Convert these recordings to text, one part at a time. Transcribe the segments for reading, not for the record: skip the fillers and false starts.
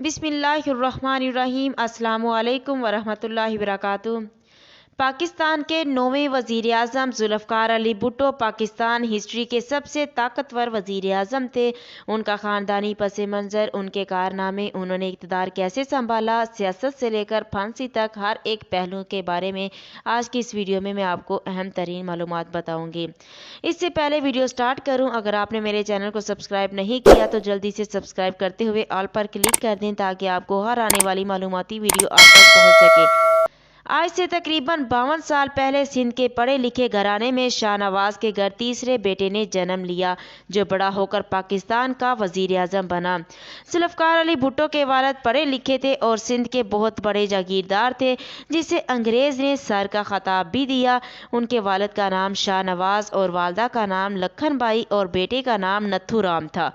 بسم اللہ الرحمن الرحیم۔ السلام علیکم ورحمۃ اللہ وبرکاتہ۔ پاکستان کے 9ویں وزیر اعظم ذوالفقار علی بھٹو پاکستان ہسٹری کے سب سے طاقتور وزیر اعظم تھے۔ ان کا خاندانی پس منظر، ان کے کارنامے، انہوں نے اقتدار کیسے سنبھالا، سیاست سے لے کر پھانسی تک ہر ایک پہلو کے بارے میں آج کی اس ویڈیو میں آپ کو اہم ترین معلومات بتاؤں گی۔ اس سے پہلے ویڈیو سٹارٹ کروں، اگر آپ نے میرے چینل کو سبسکرائب نہیں کیا تو جلدی سے سبسکرائب کرتے ہوئے آل پر کلک کر دیں تاکہ آپ کو ہر آنے والی معلوماتی ویڈیو آپ تک پہنچ سکے۔ آج سے تقریباً 52 سال پہلے سندھ کے پڑھے لکھے گھرانے میں شاہ نواز کے گھر تیسرے بیٹے نے جنم لیا، جو بڑا ہو کر پاکستان کا وزیر اعظم بنا۔ ذوالفقار علی بھٹو کے والد پڑھے لکھے تھے اور سندھ کے بہت بڑے جاگیردار تھے، جسے انگریز نے سر کا خطاب بھی دیا۔ ان کے والد کا نام شاہ نواز اور والدہ کا نام لکھن بائی اور بیٹے کا نام نتھو رام تھا۔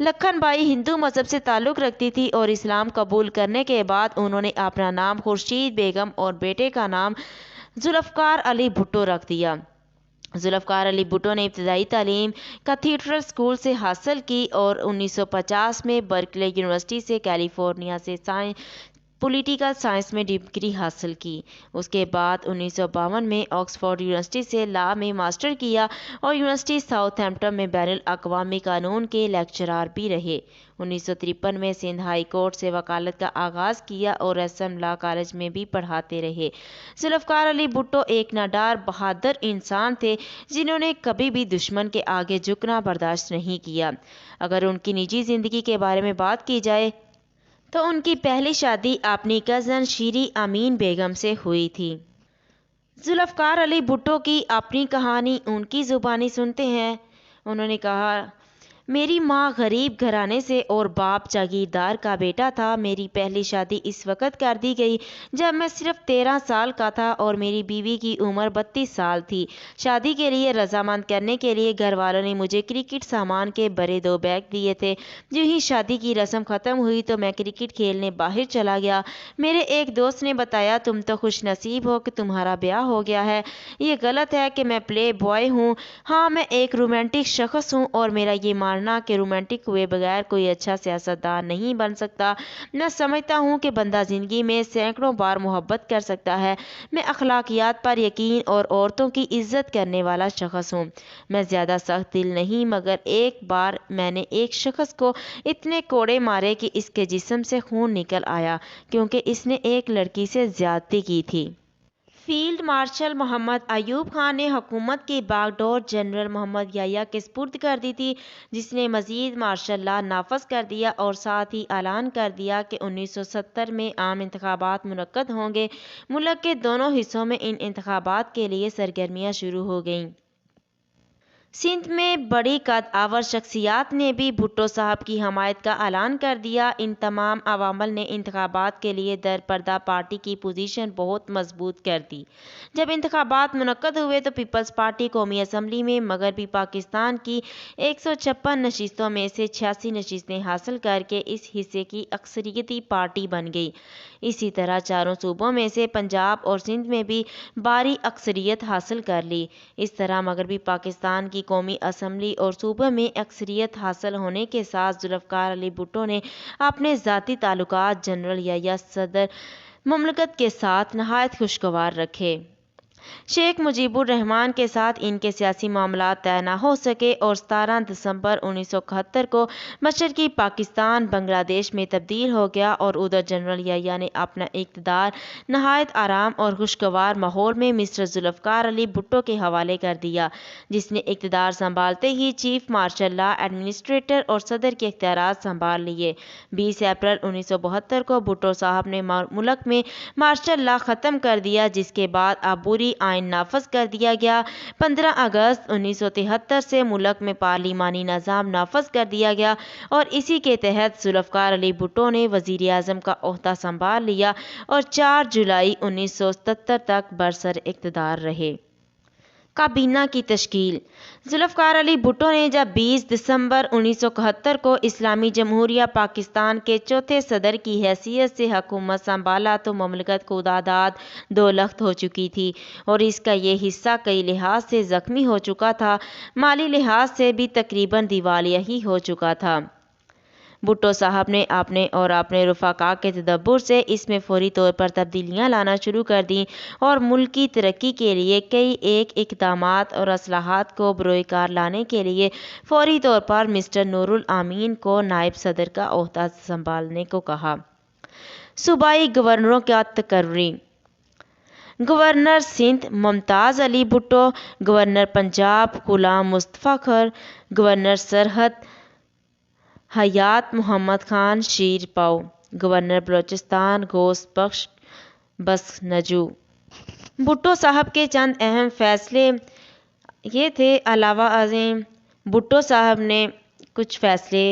لکھن بائی ہندو مذہب سے تعلق رکھتی تھی اور اسلام قبول کرنے کے بعد انہوں نے اپنا نام خورشید بیگم اور بیٹے کا نام ذوالفقار علی بھٹو رکھ دیا۔ ذوالفقار علی بھٹو نے ابتدائی تعلیم کیتھیڈرل اسکول سے حاصل کی اور 1950 میں برکلے یونیورسٹی سے کیلیفورنیا سے پولیٹیکل سائنس میں ڈگری حاصل کی۔ اس کے بعد 1952 میں آکسفورڈ یونیورسٹی سے لاء میں ماسٹر کیا اور یونیورسٹی ساؤتھ ہیمپٹن میں بین الاقوامی قانون کے لیکچرار بھی رہے۔ 1953 میں سندھ ہائی کورٹ سے وکالت کا آغاز کیا اور ایس ایم لاء کالج میں بھی پڑھاتے رہے۔ ذوالفقار علی بھٹو ایک نڈر بہادر انسان تھے، جنہوں نے کبھی بھی دشمن کے آگے جھکنا برداشت نہیں کیا۔ اگر ان کی نجی زندگی کے بارے میں بات کی جائے تو ان کی پہلی شادی اپنی کزن شیری امین بیگم سے ہوئی تھی۔ ذوالفقار علی بھٹو کی اپنی کہانی ان کی زبانی سنتے ہیں۔ انہوں نے کہا، میری ماں غریب گھرانے سے اور باپ جاگیردار کا بیٹا تھا۔ میری پہلی شادی اس وقت کر دی گئی جب میں صرف 13 سال کا تھا اور میری بیوی کی عمر 32 سال تھی۔ شادی کے لیے رضامند کرنے کے لیے گھر والوں نے مجھے کرکٹ سامان کے بڑے 2 بیگ دیے تھے۔ جو ہی شادی کی رسم ختم ہوئی تو میں کرکٹ کھیلنے باہر چلا گیا۔ میرے ایک دوست نے بتایا، تم تو خوش نصیب ہو کہ تمہارا بیاہ ہو گیا ہے۔ یہ غلط ہے کہ میں پلے بوائے ہوں۔ ہاں، میں ایک رومانٹک شخص ہوں اور میرا یہ ماننا کہ رومانٹک ہوئے بغیر کوئی اچھا سیاستدان نہیں بن سکتا۔ میں سمجھتا ہوں کہ بندہ زندگی میں سینکڑوں بار محبت کر سکتا ہے۔ میں اخلاقیات پر یقین اور عورتوں کی عزت کرنے والا شخص ہوں۔ میں زیادہ سخت دل نہیں، مگر ایک بار میں نے ایک شخص کو اتنے کوڑے مارے کہ اس کے جسم سے خون نکل آیا کیونکہ اس نے ایک لڑکی سے زیادتی کی تھی۔ فیلڈ مارشل محمد ایوب خان نے حکومت کی باغ ڈور جنرل محمد یحییٰ کے سپرد کر دی تھی، جس نے مزید مارشل لا نافذ کر دیا اور ساتھ ہی اعلان کر دیا کہ 1970 میں عام انتخابات منعقد ہوں گے۔ ملک کے دونوں حصوں میں ان انتخابات کے لیے سرگرمیاں شروع ہو گئیں۔ سندھ میں بڑی قد آور شخصیات نے بھی بھٹو صاحب کی حمایت کا اعلان کر دیا۔ ان تمام عوامل نے انتخابات کے لیے در پردہ پارٹی کی پوزیشن بہت مضبوط کر دی۔ جب انتخابات منعقد ہوئے تو پیپلز پارٹی قومی اسمبلی میں مغربی پاکستان کی 156 نشستوں میں سے 86 نشستیں حاصل کر کے اس حصے کی اکثریتی پارٹی بن گئی۔ اسی طرح چاروں صوبوں میں سے پنجاب اور سندھ میں بھی بھاری اکثریت حاصل کر لی۔ اس طرح مغربی پاکستان کی قومی اسمبلی اور صوبوں میں اکثریت حاصل ہونے کے ساتھ ذوالفقار علی بھٹو نے اپنے ذاتی تعلقات جنرل یحییٰ صدر مملکت کے ساتھ نہایت خوشگوار رکھے۔ شیخ مجیب الرحمان کے ساتھ ان کے سیاسی معاملات طے نہ ہو سکے اور 17 دسمبر 1971 کو مشرقی پاکستان بنگلہ دیش میں تبدیل ہو گیا اور ادھر جنرل یحییٰ نے اپنا اقتدار نہایت آرام اور خوشگوار ماحول میں مسٹر ذوالفقار علی بھٹو کے حوالے کر دیا، جس نے اقتدار سنبھالتے ہی چیف مارشل لا، ایڈمنسٹریٹر اور صدر کے اختیارات سنبھال لیے۔ 20 اپریل 1972 کو بھٹو صاحب نے ملک میں مارشل لا ختم کر دیا، جس کے بعد عبوری آئین نافذ کر دیا گیا۔ 15 اگست 1973 سے ملک میں پارلیمانی نظام نافذ کر دیا گیا اور اسی کے تحت ذوالفقار علی بھٹو نے وزیر اعظم کا عہدہ سنبھال لیا اور 4 جولائی 1977 تک برسر اقتدار رہے۔ کابینہ کی تشکیل۔ ذوالفقار علی بھٹو نے جب 20 دسمبر 1971 کو اسلامی جمہوریہ پاکستان کے چوتھے صدر کی حیثیت سے حکومت سنبھالا تو مملکت کی تعداد 2 لاکھ ہو چکی تھی اور اس کا یہ حصہ کئی لحاظ سے زخمی ہو چکا تھا، مالی لحاظ سے بھی تقریباً دیوالیہ ہی ہو چکا تھا۔ بھٹو صاحب نے اپنے اور اپنے رفقا کے تدبر سے اس میں فوری طور پر تبدیلیاں لانا شروع کر دیں اور ملک کی ترقی کے لیے کئی ایک اقدامات اور اصلاحات کو بروئے کار لانے کے لیے فوری طور پر مسٹر نور الامین کو نائب صدر کا عہدہ سنبھالنے کو کہا۔ صوبائی گورنروں کا تقرری۔ گورنر سندھ ممتاز علی بھٹو، گورنر پنجاب غلام مصطفیٰ خر، گورنر سرحد حیات محمد خان شیر پاؤ، گورنر بلوچستان غوث بخش بسنجو۔ بھٹو صاحب کے چند اہم فیصلے یہ تھے۔ علاوہ ازیں بھٹو صاحب نے کچھ فیصلے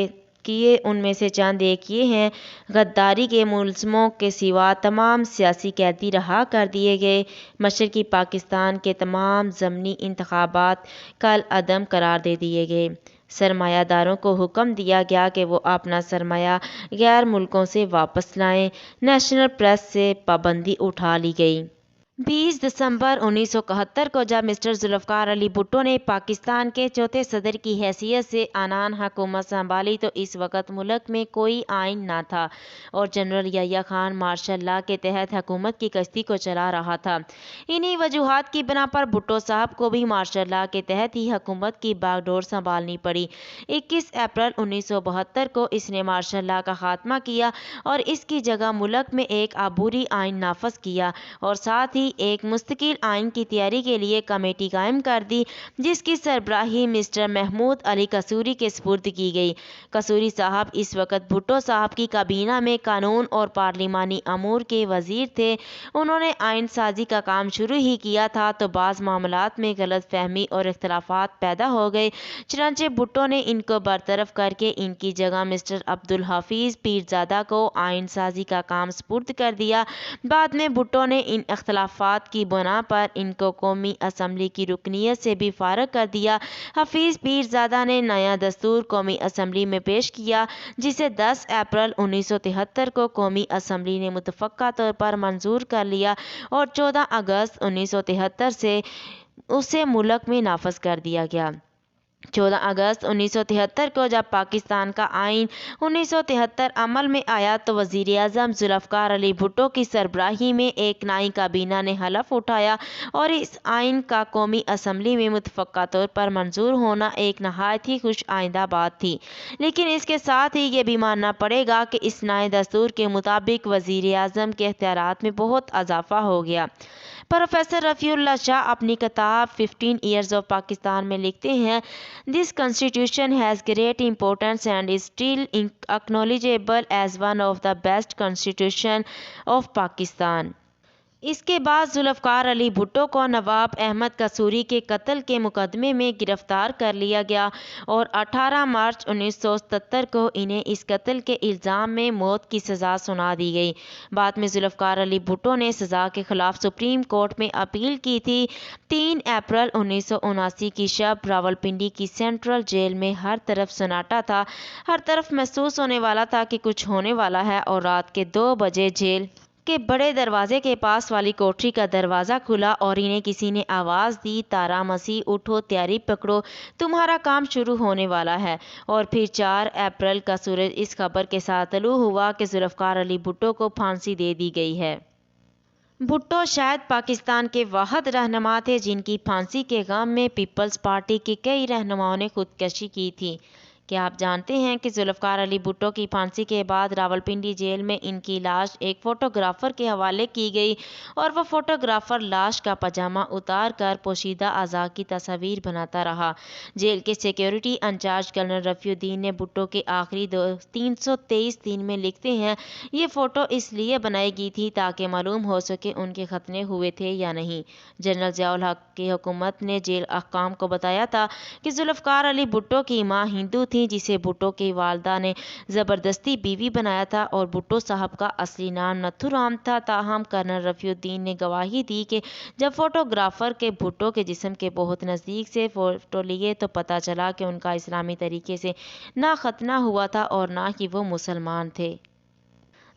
کیے، ان میں سے چند ایک یہ ہیں: غداری کے ملزموں کے سوا تمام سیاسی قیدی رہا کر دیے گئے، مشرقی پاکستان کے تمام ضمنی انتخابات کالعدم قرار دے دیے گئے، سرمایہ داروں کو حکم دیا گیا کہ وہ اپنا سرمایہ غیر ملکوں سے واپس لائیں، نیشنل پریس سے پابندی اٹھا لی گئی۔ 20 دسمبر 1971 کو جب مسٹر ذوالفقار علی بھٹو نے پاکستان کے چوتھے صدر کی حیثیت سے عنان حکومت سنبھالی تو اس وقت ملک میں کوئی آئین نہ تھا اور general Yahya Khan martial law کے تحت حکومت کی کشتی کو چلا رہا تھا۔ انہی وجوہات کی بنا پر بھٹو صاحب کو بھی مارشل لا کے تحت ہی حکومت کی باغ ڈور سنبھالنی پڑی۔ 21 اپریل 1972 کو اس نے مارشل لا کا خاتمہ کیا اور اس کی جگہ ملک میں ایک عبوری آئین نافذ کیا اور ساتھ ہی ایک مستقل آئین کی تیاری کے لیے کمیٹی قائم کر دی، جس کی سربراہی مسٹر محمود علی قصوری کے سپرد کی گئی۔ قصوری صاحب اس وقت بھٹو صاحب کی کابینہ میں قانون اور پارلیمانی امور کے وزیر تھے۔ انہوں نے آئین سازی کا کام شروع ہی کیا تھا تو بعض معاملات میں غلط فہمی اور اختلافات پیدا ہو گئے، چنانچہ بھٹو نے ان کو برطرف کر کے ان کی جگہ مسٹر عبدالحفیظ پیرزادہ کو آئین سازی کا کام سپرد کر دیا۔ بعد میں بھٹو نے ان اختلافات کی بنا پر ان کو قومی اسمبلی کی رکنیت سے بھی فارغ کر دیا۔ حفیظ پیرزادہ نے نیا دستور قومی اسمبلی میں پیش کیا، جسے 10 اپریل 1973 کو قومی اسمبلی نے متفقہ طور پر منظور کر لیا اور 14 اگست 1973 سے اسے ملک میں نافذ کر دیا گیا۔ 14 اگست 1973 کو جب پاکستان کا آئین 1973 عمل میں آیا تو وزیر اعظم ذوالفقار علی بھٹو کی سربراہی میں ایک نئی کابینہ نے حلف اٹھایا اور اس آئین کا قومی اسمبلی میں متفقہ طور پر منظور ہونا ایک نہایت ہی خوش آئندہ بات تھی، لیکن اس کے ساتھ ہی یہ بھی ماننا پڑے گا کہ اس نئے دستور کے مطابق وزیر اعظم کے اختیارات میں بہت اضافہ ہو گیا۔ پروفیسر رفیع اللہ شاہ اپنی کتاب 15 Years of Pakistan میں لکھتے ہیں: This constitution has great importance and is still acknowledgeable as one of the best constitutions of Pakistan. اس کے بعد ذوالفقار علی بھٹو کو نواب احمد قصوری کے قتل کے مقدمے میں گرفتار کر لیا گیا اور 18 مارچ 1977 کو انہیں اس قتل کے الزام میں موت کی سزا سنا دی گئی۔ بعد میں ذوالفقار علی بھٹو نے سزا کے خلاف سپریم کورٹ میں اپیل کی تھی۔ 3 اپریل 1979 کی شب راولپنڈی کی سینٹرل جیل میں ہر طرف سناٹا تھا، ہر طرف محسوس ہونے والا تھا کہ کچھ ہونے والا ہے، اور رات کے 2 بجے جیل کے بڑے دروازے کے پاس والی کوٹری کا دروازہ کھلا اور انہیں کسی نے آواز دی: تارا مسیح اٹھو، تیاری پکڑو، تمہارا کام شروع ہونے والا ہے۔ اور پھر 4 اپریل کا سورج اس خبر کے ساتھ طلوع ہوا کہ ذوالفقار علی بھٹو کو پھانسی دے دی گئی ہے۔ بھٹو شاید پاکستان کے واحد رہنما تھے جن کی پھانسی کے غم میں پیپلز پارٹی کے کئی رہنماؤں نے خودکشی کی تھی۔ کیا آپ جانتے ہیں کہ ذوالفقار علی بھٹو کی پھانسی کے بعد راولپنڈی جیل میں ان کی لاش ایک فوٹوگرافر کے حوالے کی گئی اور وہ فوٹوگرافر لاش کا پاجامہ اتار کر پوشیدہ اعضاء کی تصاویر بناتا رہا۔ جیل کے سیکیورٹی انچارج کرنل رفیع الدین نے بھٹو کے آخری 323 دن میں لکھتے ہیں: یہ فوٹو اس لیے بنائی گئی تھی تاکہ معلوم ہو سکے ان کے ختنے ہوئے تھے یا نہیں۔ جنرل ضیاء الحق کی حکومت نے جیل حکام کو بتایا تھا کہ ذوالفقار علی بھٹو کی ماں ہندو تھی جسے بھٹو کی والدہ نے زبردستی بیوی بنایا تھا اور بھٹو صاحب کا اصلی نام نتھو رام تھا۔ تاہم کرنل رفیع الدین نے گواہی دی کہ جب فوٹوگرافر کے بھٹو کے جسم کے بہت نزدیک سے فوٹو لیے تو پتہ چلا کہ ان کا اسلامی طریقے سے نہ ختنہ ہوا تھا اور نہ ہی وہ مسلمان تھے۔